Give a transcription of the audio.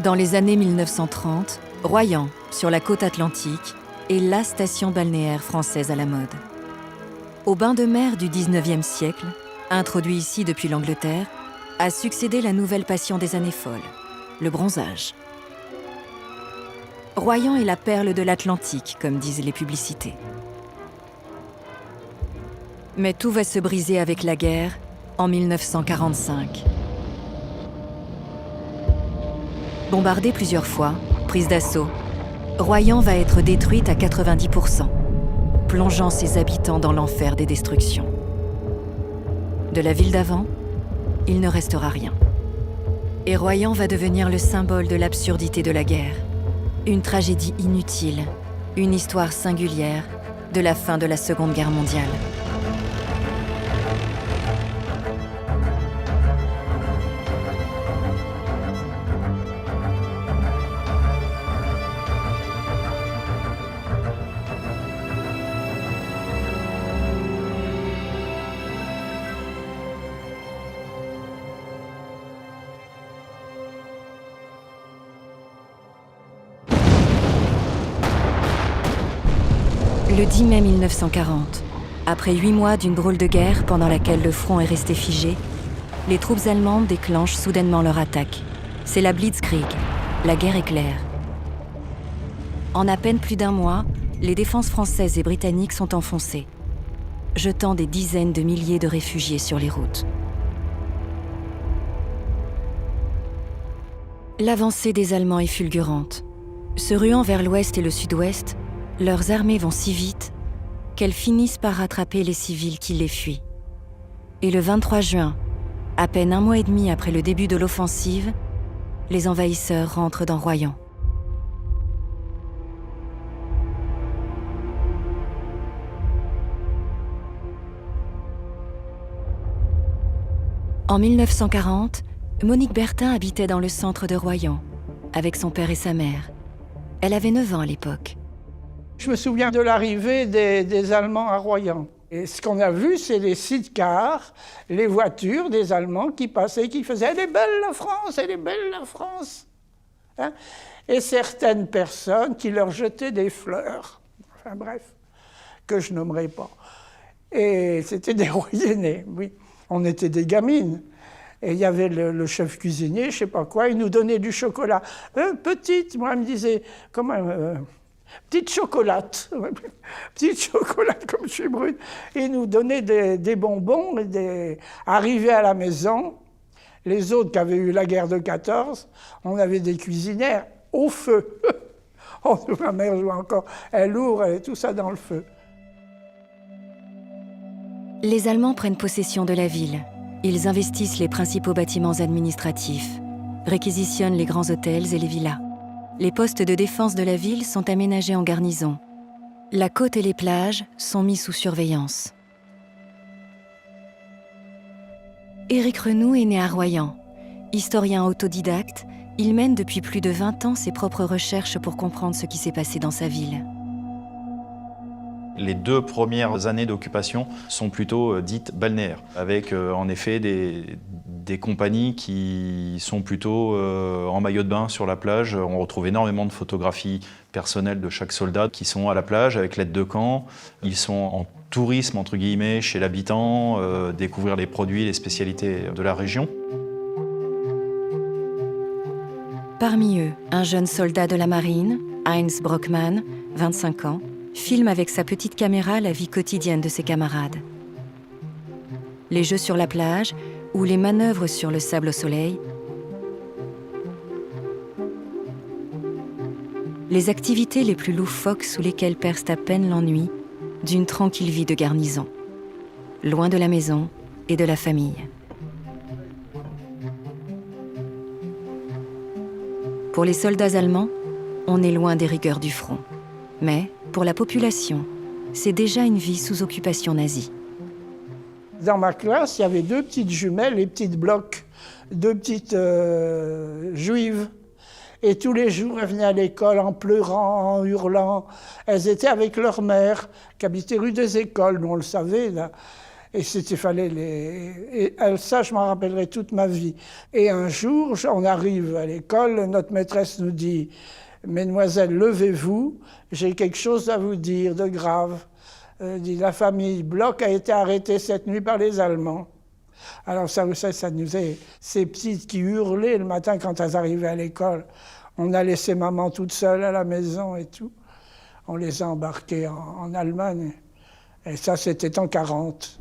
Dans les années 1930, Royan, sur la côte atlantique, est la station balnéaire française à la mode. Au bain de mer du 19e siècle, introduit ici depuis l'Angleterre, a succédé la nouvelle passion des années folles, le bronzage. Royan est la perle de l'Atlantique, comme disent les publicités. Mais tout va se briser avec la guerre en 1945. Bombardée plusieurs fois, prise d'assaut, Royan va être détruite à 90%, plongeant ses habitants dans l'enfer des destructions. De la ville d'avant, il ne restera rien. Et Royan va devenir le symbole de l'absurdité de la guerre. Une tragédie inutile, une histoire singulière de la fin de la Seconde Guerre mondiale. Le 10 mai 1940, après 8 mois d'une drôle de guerre pendant laquelle le front est resté figé, les troupes allemandes déclenchent soudainement leur attaque. C'est la Blitzkrieg, la guerre éclair. En à peine plus d'un mois, les défenses françaises et britanniques sont enfoncées, jetant des dizaines de milliers de réfugiés sur les routes. L'avancée des Allemands est fulgurante. Se ruant vers l'ouest et le sud-ouest, leurs armées vont si vite qu'elles finissent par rattraper les civils qui les fuient. Et le 23 juin, à peine un mois et demi après le début de l'offensive, les envahisseurs rentrent dans Royan. En 1940, Monique Bertin habitait dans le centre de Royan, avec son père et sa mère. Elle avait 9 ans à l'époque. Je me souviens de l'arrivée des Allemands à Royan. Et ce qu'on a vu, c'est les sidecars, les voitures des Allemands qui passaient, qui faisaient « Elle est belle la France, elle est belle la France !» hein? Et certaines personnes qui leur jetaient des fleurs, enfin bref, que je nommerai pas. Et c'était des Royannais, oui. On était des gamines. Et il y avait le chef cuisinier, je ne sais pas quoi, il nous donnait du chocolat. Petite, moi, il me disait, comment... petite chocolate, petite chocolate comme je suis brune. Et il nous donnait des bonbons. Arrivés à la maison, les autres qui avaient eu la guerre de 14, on avait des cuisinières au feu. Oh, ma mère jouait encore, elle ouvre, et tout ça dans le feu. Les Allemands prennent possession de la ville. Ils investissent les principaux bâtiments administratifs, réquisitionnent les grands hôtels et les villas. Les postes de défense de la ville sont aménagés en garnison. La côte et les plages sont mis sous surveillance. Éric Renoux est né à Royan. Historien autodidacte, il mène depuis plus de 20 ans ses propres recherches pour comprendre ce qui s'est passé dans sa ville. Les 2 premières années d'occupation sont plutôt dites balnéaires, avec en effet des compagnies qui sont plutôt en maillot de bain sur la plage. On retrouve énormément de photographies personnelles de chaque soldat qui sont à la plage avec l'aide de camp. Ils sont en tourisme, entre guillemets, chez l'habitant, découvrir les produits, les spécialités de la région. Parmi eux, un jeune soldat de la marine, Heinz Brockmann, 25 ans, filme avec sa petite caméra la vie quotidienne de ses camarades. Les jeux sur la plage ou les manœuvres sur le sable au soleil, les activités les plus loufoques sous lesquelles perce à peine l'ennui d'une tranquille vie de garnison, loin de la maison et de la famille. Pour les soldats allemands, on est loin des rigueurs du front. Mais, pour la population, c'est déjà une vie sous occupation nazie. Dans ma classe, il y avait 2 petites jumelles, les petites blocs, 2 petites juives. Et tous les jours, elles venaient à l'école en pleurant, en hurlant. Elles étaient avec leur mère, qui habitait rue des Écoles, nous on le savait, là. Et il fallait les... Et ça, je m'en rappellerai toute ma vie. Et un jour, on arrive à l'école, notre maîtresse nous dit « Mesdemoiselles, levez-vous, j'ai quelque chose à vous dire de grave. » dit « La famille Bloch a été arrêtée cette nuit par les Allemands. » Alors ça nous est... Ces petites qui hurlaient le matin quand elles arrivaient à l'école. On a laissé maman toute seule à la maison et tout. On les a embarquées en Allemagne. Et ça, c'était en 40.